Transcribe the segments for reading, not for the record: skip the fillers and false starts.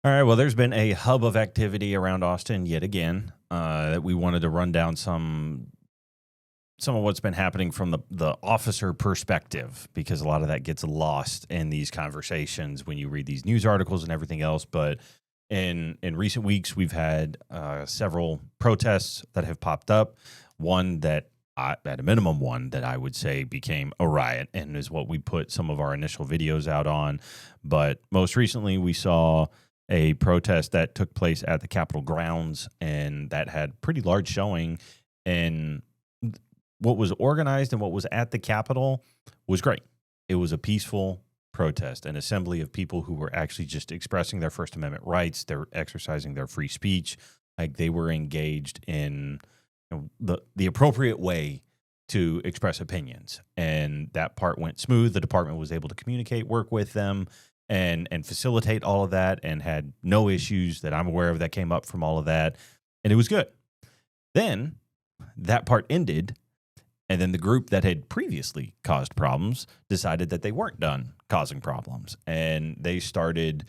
All right, well, there's been a hub of activity around Austin yet again that we wanted to run down some of what's been happening from the officer perspective, because a lot of that gets lost in these conversations when you read these news articles and everything else. But in recent weeks, we've had several protests that have popped up. One that, at a minimum, one that I would say became a riot and is what we put some of our initial videos out on. But most recently, we saw a protest that took place at the Capitol grounds, and that had pretty large showing. And what was organized and what was at the Capitol was great. It was a peaceful protest, an assembly of people who were actually just expressing their First Amendment rights. They're exercising their free speech. Like, they were engaged in the appropriate way to express opinions. And that part went smooth. The department was able to communicate, work with them, and facilitate all of that, and had no issues that I'm aware of that came up from all of that. And it was good. Then that part ended, and then the group that had previously caused problems decided that they weren't done causing problems. And they started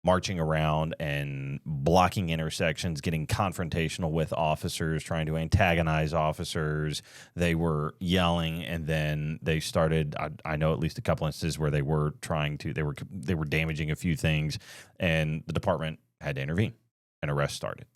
marching around and blocking intersections, getting confrontational with officers, trying to antagonize officers. They were yelling, and then they started, I know at least a couple instances where they were damaging a few things, and the department had to intervene, and arrests started.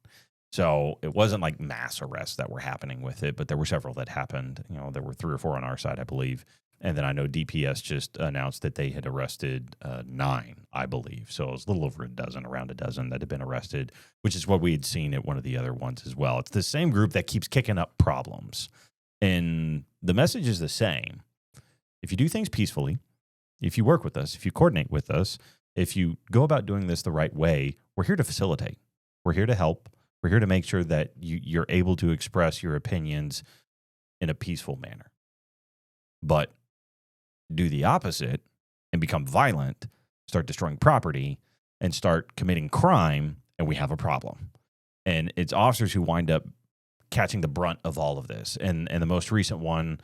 So it wasn't like mass arrests that were happening with it, but there were several that happened. There were 3 or 4 on our side, I believe. And then I know DPS just announced that they had arrested 9, I believe. So it was a little over around a dozen that had been arrested, which is what we had seen at one of the other ones as well. It's the same group that keeps kicking up problems. And the message is the same. If you do things peacefully, if you work with us, if you coordinate with us, if you go about doing this the right way, we're here to facilitate. We're here to help. We're here to make sure that you're able to express your opinions in a peaceful manner. But do the opposite and become violent, start destroying property, and start committing crime, and we have a problem. And it's officers who wind up catching the brunt of all of this. And the most recent one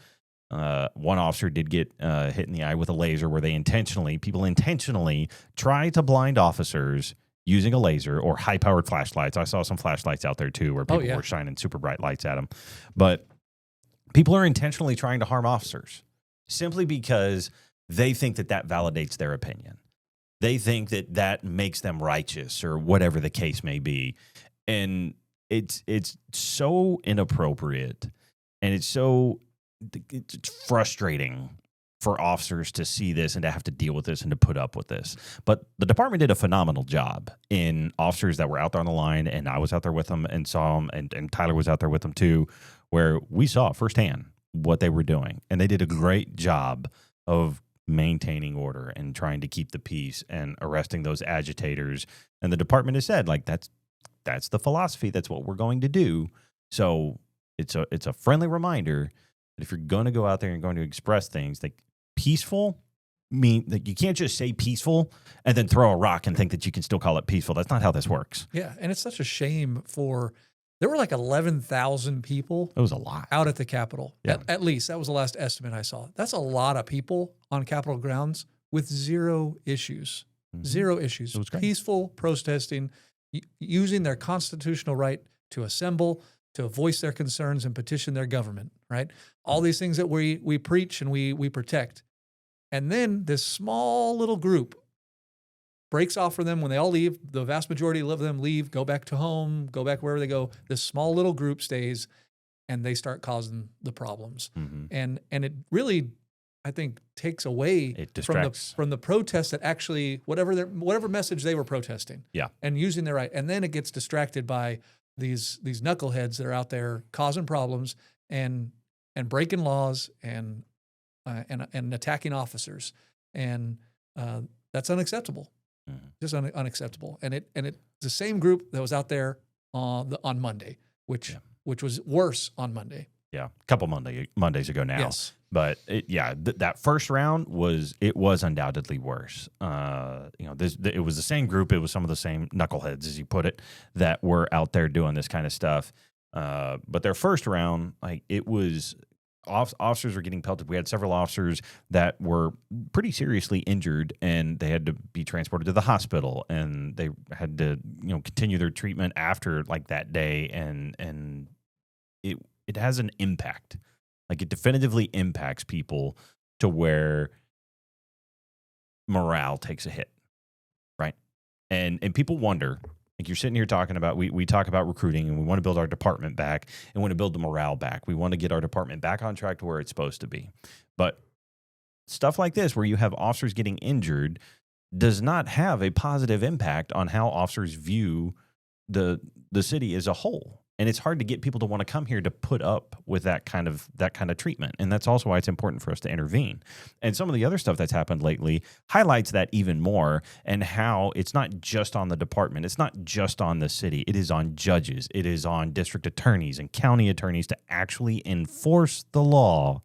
officer did get hit in the eye with a laser, where people intentionally try to blind officers using a laser or high-powered flashlights. I saw some flashlights out there, too, where people were shining super bright lights at them. But people are intentionally trying to harm officers simply because they think that validates their opinion. They think that makes them righteous, or whatever the case may be. And it's so inappropriate, and it's frustrating for officers to see this and to have to deal with this and to put up with this. But the department did a phenomenal job in officers that were out there on the line, and I was out there with them and saw them, and Tyler was out there with them too, where we saw firsthand what they were doing. And they did a great job of maintaining order and trying to keep the peace and arresting those agitators. And the department has said, like, that's the philosophy. That's what we're going to do. So it's a friendly reminder that if you're going to go out there and going to express things, like, peaceful mean that you can't just say peaceful and then throw a rock and think that you can still call it peaceful. That's not how this works. Yeah, and it's such a shame there were like 11,000 people. It was a lot. Out at the Capitol. Yeah. At least. That was the last estimate I saw. That's a lot of people on Capitol grounds with 0 issues. Mm-hmm. 0 issues. It was great. Peaceful protesting, using their constitutional right to assemble, to voice their concerns and petition their government, right? All these things that we preach and we protect. And then this small little group breaks off for them when they all leave. The vast majority of them leave, go back to home, go back wherever they go. This small little group stays, and they start causing the problems. Mm-hmm. And it really, I think, takes away from the protest that actually, whatever message they were protesting. Yeah. And using their right. And then it gets distracted by these knuckleheads that are out there causing problems and breaking laws and attacking officers. And that's unacceptable. Mm-hmm. Just unacceptable. And it's the same group that was out there on Monday, which was worse on Monday. Yeah, a couple Mondays ago now. Yes. But that first round was undoubtedly worse. It was the same group. It was some of the same knuckleheads, as you put it, that were out there doing this kind of stuff. But their first round, like, it was officers were getting pelted. We had several officers that were pretty seriously injured, and they had to be transported to the hospital, and they had to, continue their treatment after like that day, and it has an impact. Like, it definitively impacts people to where morale takes a hit, right? And people wonder, like, you're sitting here talking about, we talk about recruiting, and we want to build our department back, and want to build the morale back. We want to get our department back on track to where it's supposed to be. But stuff like this, where you have officers getting injured, does not have a positive impact on how officers view the city as a whole. And it's hard to get people to want to come here to put up with that kind of treatment. And that's also why it's important for us to intervene. And some of the other stuff that's happened lately highlights that even more, and how it's not just on the department. It's not just on the city. It is on judges. It is on district attorneys and county attorneys to actually enforce the law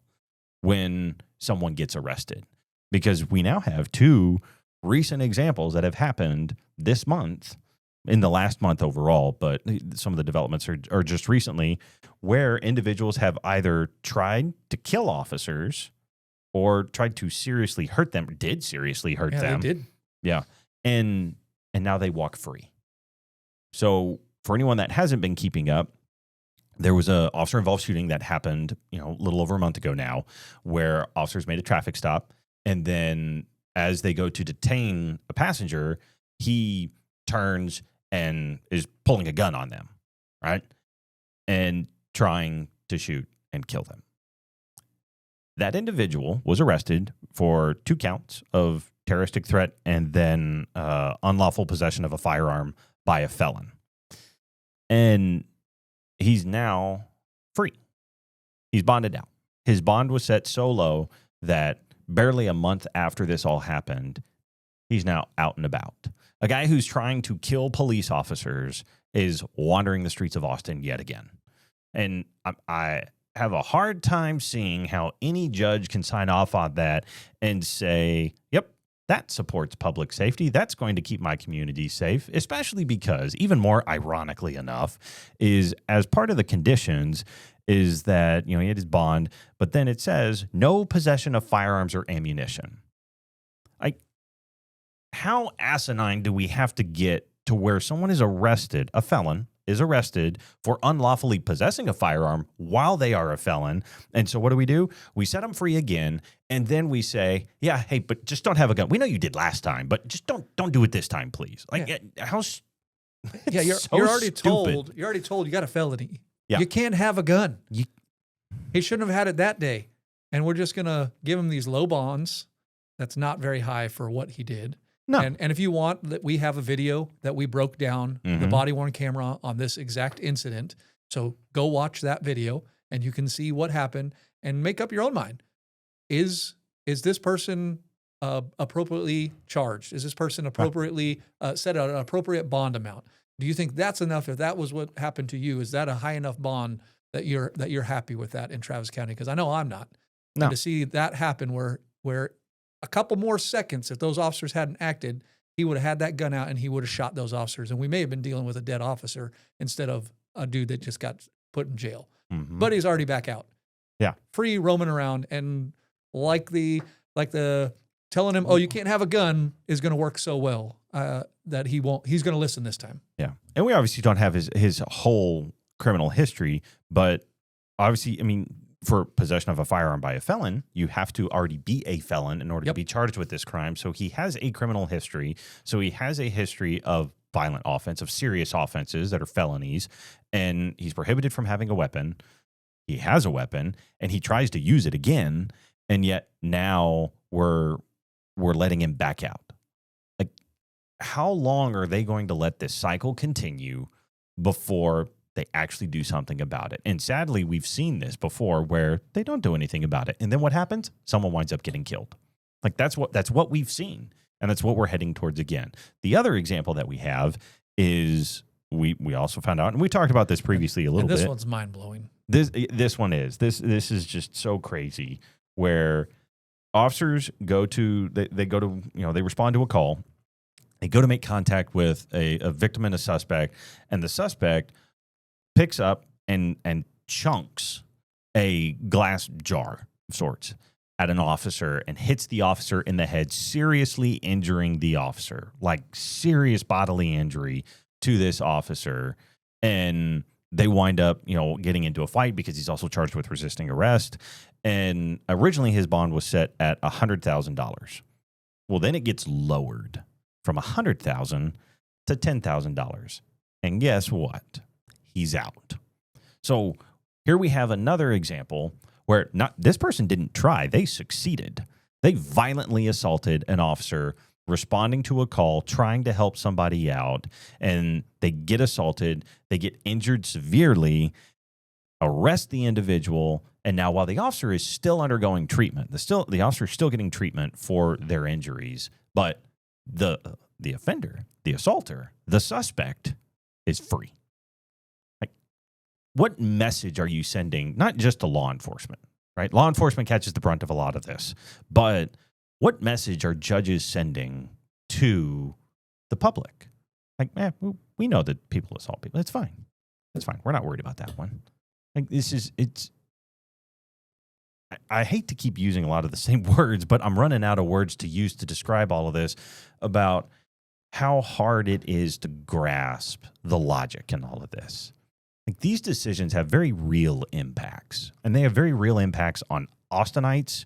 when someone gets arrested. Because we now have 2 recent examples that have happened this month, in the last month overall, but some of the developments are just recently, where individuals have either tried to kill officers or tried to seriously hurt them, did seriously hurt them. They did. Yeah. And now they walk free. So for anyone that hasn't been keeping up, there was a officer-involved shooting that happened, a little over a month ago now, where officers made a traffic stop, and then as they go to detain a passenger, he turns and is pulling a gun on them, right? And trying to shoot and kill them. That individual was arrested for 2 counts of terroristic threat and then unlawful possession of a firearm by a felon. And he's now free. He's bonded out. His bond was set so low that barely a month after this all happened, he's now out and about. A guy who's trying to kill police officers is wandering the streets of Austin yet again. And I have a hard time seeing how any judge can sign off on that and say, yep, that supports public safety. That's going to keep my community safe, especially because, even more ironically enough, is as part of the conditions is that, he had his bond, but then it says no possession of firearms or ammunition. How asinine do we have to get to where someone is arrested, a felon is arrested for unlawfully possessing a firearm while they are a felon? And so what do? We set them free again, and then we say, yeah, hey, but just don't have a gun. We know you did last time, but just don't do it this time, please. You're already told you got a felony. Yeah. You can't have a gun. He shouldn't have had it that day. And we're just going to give him these low bonds. That's not very high for what he did. No. And if you want, that we have a video that we broke down the body-worn camera on this exact incident. So go watch that video, and you can see what happened and make up your own mind. Is this person appropriately charged? Is this person appropriately set an appropriate bond amount? Do you think that's enough? If that was what happened to you, is that a high enough bond that you're happy with that in Travis County? Because I know I'm not. No. And to see that happen where a couple more seconds, if those officers hadn't acted, he would have had that gun out and he would have shot those officers. And we may have been dealing with a dead officer instead of a dude that just got put in jail. Mm-hmm. But he's already back out. Yeah. Free, roaming around. And like the telling him, oh, you can't have a gun is going to work so well that he's going to listen this time. Yeah. And we obviously don't have his whole criminal history, but obviously, for possession of a firearm by a felon, you have to already be a felon in order to be charged with this crime. So he has a criminal history. So he has a history of violent offense, of serious offenses that are felonies, and he's prohibited from having a weapon. He has a weapon, and he tries to use it again, and yet now we're letting him back out. Like, how long are they going to let this cycle continue before they actually do something about it? And sadly, we've seen this before where they don't do anything about it. And then what happens? Someone winds up getting killed. Like, that's what we've seen. And that's what we're heading towards again. The other example that we have is we also found out, and we talked about this previously a little bit. This one's mind-blowing. This one is. This is just so crazy, where officers go to, they go to, they respond to a call. They go to make contact with a victim and a suspect, and the suspect picks up and chunks a glass jar of sorts at an officer and hits the officer in the head, seriously injuring the officer, like serious bodily injury to this officer. And they wind up, getting into a fight because he's also charged with resisting arrest. And originally his bond was set at $100,000. Well, then it gets lowered from $100,000 to $10,000. And guess what? He's out. So here we have another example where this person didn't try. They succeeded. They violently assaulted an officer responding to a call, trying to help somebody out, and they get assaulted. They get injured severely, arrest the individual, and now while the officer is still undergoing treatment, the officer is still getting treatment for their injuries, but the offender, the assaulter, the suspect is free. What message are you sending, not just to law enforcement, right? Law enforcement catches the brunt of a lot of this, but what message are judges sending to the public? We know that people assault people. It's fine. It's fine. We're not worried about that one. I hate to keep using a lot of the same words, but I'm running out of words to use to describe all of this about how hard it is to grasp the logic in all of this. These decisions have very real impacts, and they have very real impacts on Austinites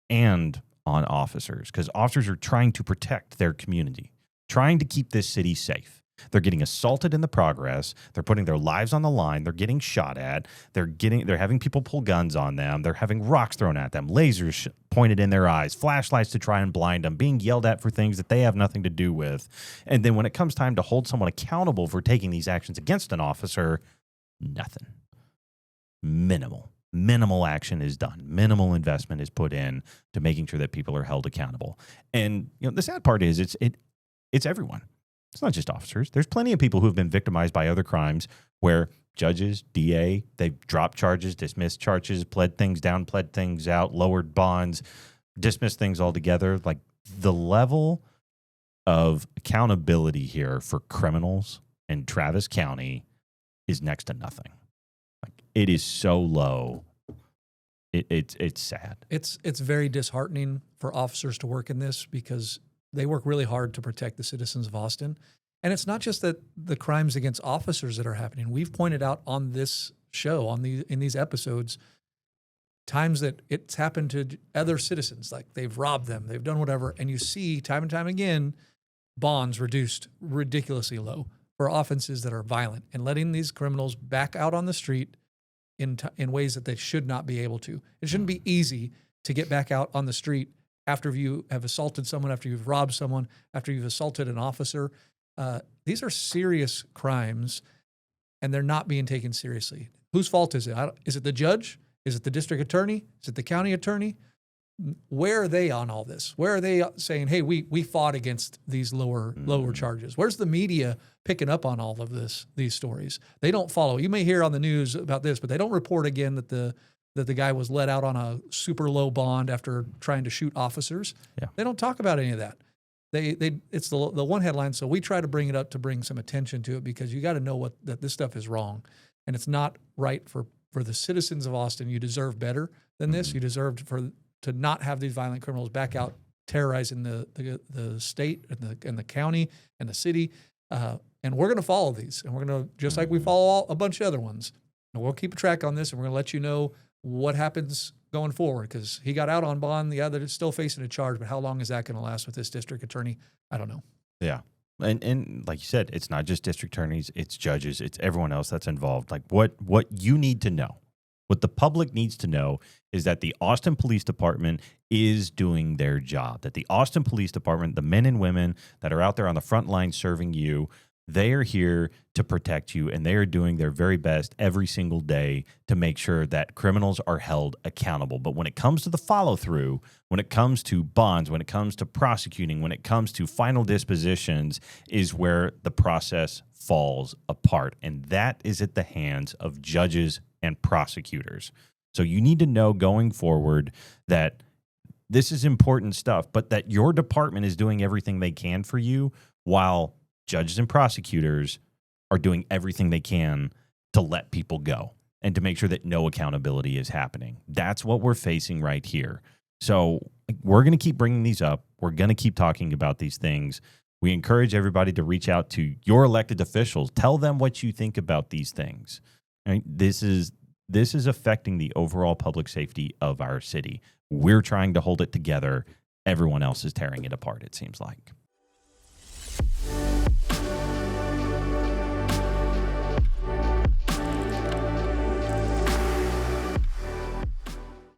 and on officers, because officers are trying to protect their community, trying to keep this city safe. They're getting assaulted in the progress. They're putting their lives on the line. They're getting shot at. They're having people pull guns on them. They're having rocks thrown at them, lasers pointed in their eyes, flashlights to try and blind them, being yelled at for things that they have nothing to do with. And then when it comes time to hold someone accountable for taking these actions against an officer, nothing. Minimal action is done. Minimal investment is put in to making sure that people are held accountable. And the sad part is it's everyone. It's not just officers. There's plenty of people who have been victimized by other crimes where judges, DA, they've dropped charges, dismissed charges, pled things down, pled things out, lowered bonds, dismissed things altogether. Like, the level of accountability here for criminals in Travis County is next to nothing. Like, it is so low. It's sad. It's very disheartening for officers to work in this, because they work really hard to protect the citizens of Austin. And it's not just that the crimes against officers that are happening. We've pointed out on this show, in these episodes, times that it's happened to other citizens. Like, they've robbed them, they've done whatever, and you see time and time again bonds reduced ridiculously low for offenses that are violent, and letting these criminals back out on the street in ways that they should not be able to. It shouldn't be easy to get back out on the street after you have assaulted someone, after you've robbed someone, after you've assaulted an officer. These are serious crimes, and they're not being taken seriously. Whose fault is it? Is it the judge? Is it the district attorney? Is it the county attorney? Where are they on all this? Where are they saying, hey, we fought against these lower charges? Where's the media picking up on all of these stories? They don't follow. You may hear on the news about this, but they don't report again that the guy was let out on a super low bond after trying to shoot officers. Yeah. They don't talk about any of that. It's the one headline. So we try to bring it up to bring some attention to it, because you got to know that this stuff is wrong, and it's not right for the citizens of Austin. You deserve better than this. You deserve to not have these violent criminals back out terrorizing the state and the county and the city. And we're going to follow these, and we're going to, just like we follow a bunch of other ones, and we'll keep a track on this, and we're going to let you know what happens going forward, because he got out on bond. The other is still facing a charge, but how long is that going to last with this district attorney? I don't know. Yeah. And like you said, it's not just district attorneys, it's judges, it's everyone else that's involved. Like, what you need to know, what the public needs to know, is that the Austin Police Department is doing their job, that the Austin Police Department, the men and women that are out there on the front line serving you, they are here to protect you, and they are doing their very best every single day to make sure that criminals are held accountable. But when it comes to the follow-through, when it comes to bonds, when it comes to prosecuting, when it comes to final dispositions, is where the process falls apart. And that is at the hands of judges and prosecutors. So you need to know going forward that this is important stuff, but that your department is doing everything they can for you, while judges and prosecutors are doing everything they can to let people go. and to make sure that no accountability is happening. That's what we're facing right here. So we're going to keep bringing these up. We're going to keep talking about these things. We encourage everybody to reach out to your elected officials. Tell them what you think about these things. Right? This is affecting the overall public safety of our city. We're trying to hold it together. Everyone else is tearing it apart, it seems like.